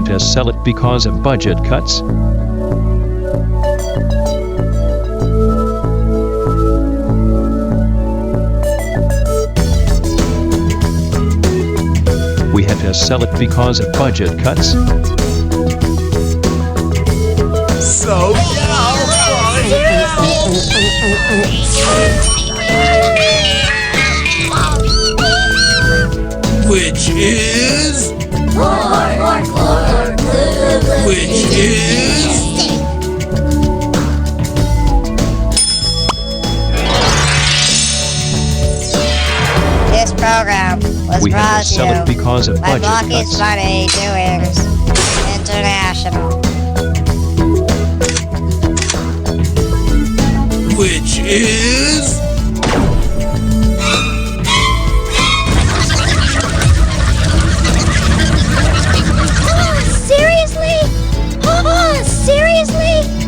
to sell it because of budget cuts. We had to sell it because of budget cuts. So which is This program was We had brought to to sell it you because of by budget Blocky's cuts. Funny Doings International. which is Seriously? Oh, seriously?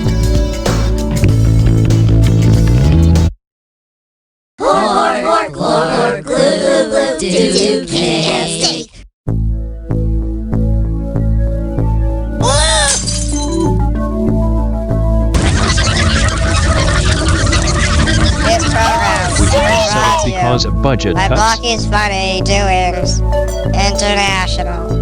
This program We was had to sell brought it to because you of budget by cuts. Blocky's Funny Doings International.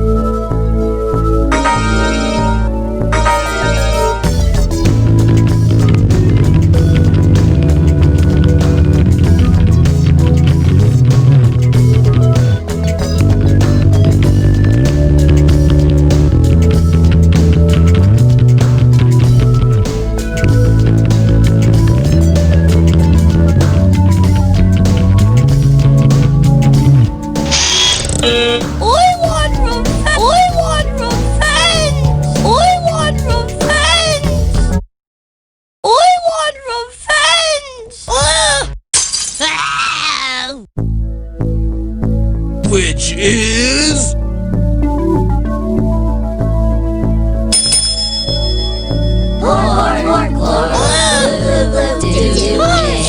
which is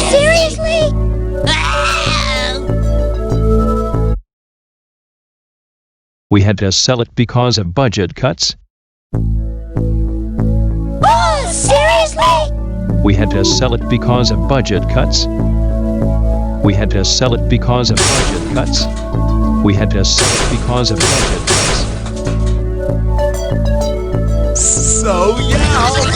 Seriously? We had to sell it because of budget cuts. Oh, seriously? We had to sell it because of budget cuts. We had to sell it because of budget cuts. We had to sell it because of budget cuts. so right now.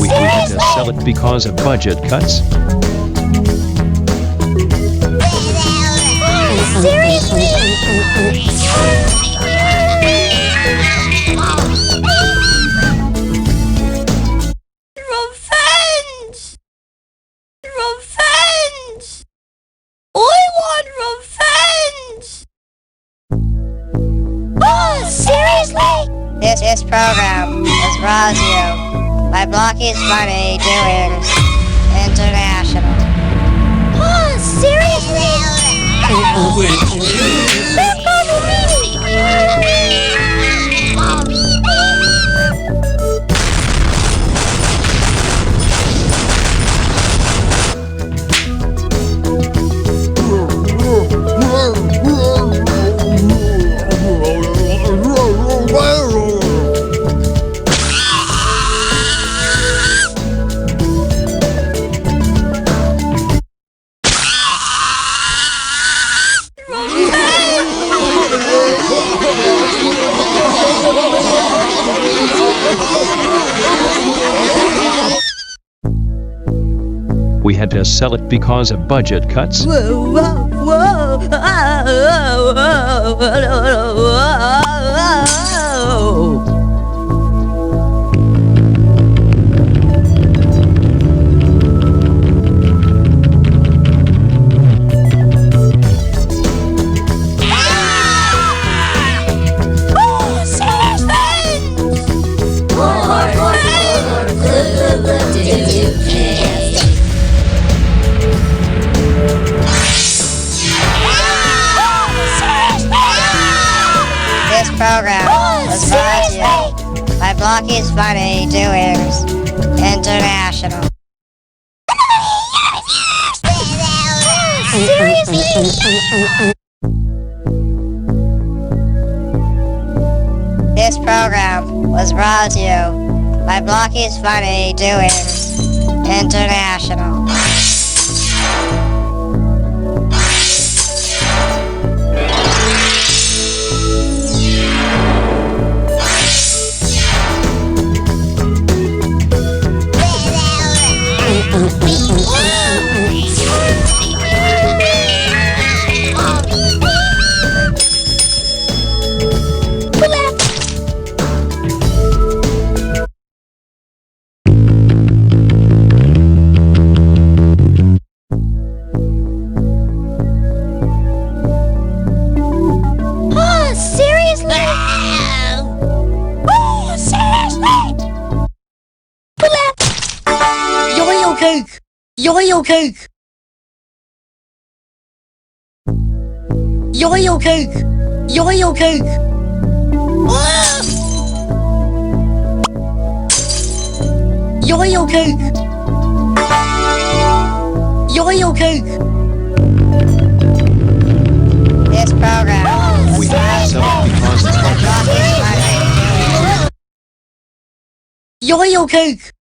We had to sell it because of budget cuts. This program was brought to you by Blocky's Funny Doings International. Oh, seriously? which is We had to sell it because of budget cuts. This program was brought to you by Blocky's Funny Doers International. This program was brought to you by Blocky's Funny Doers International. Cake! Yo-yo cake! Yo-yo cake! Yo-yo cake! Yo-yo cake! Yo-yo cake! This program was We had to sell it because of budget. Blocky's Funny Doers. Yo-yo cake!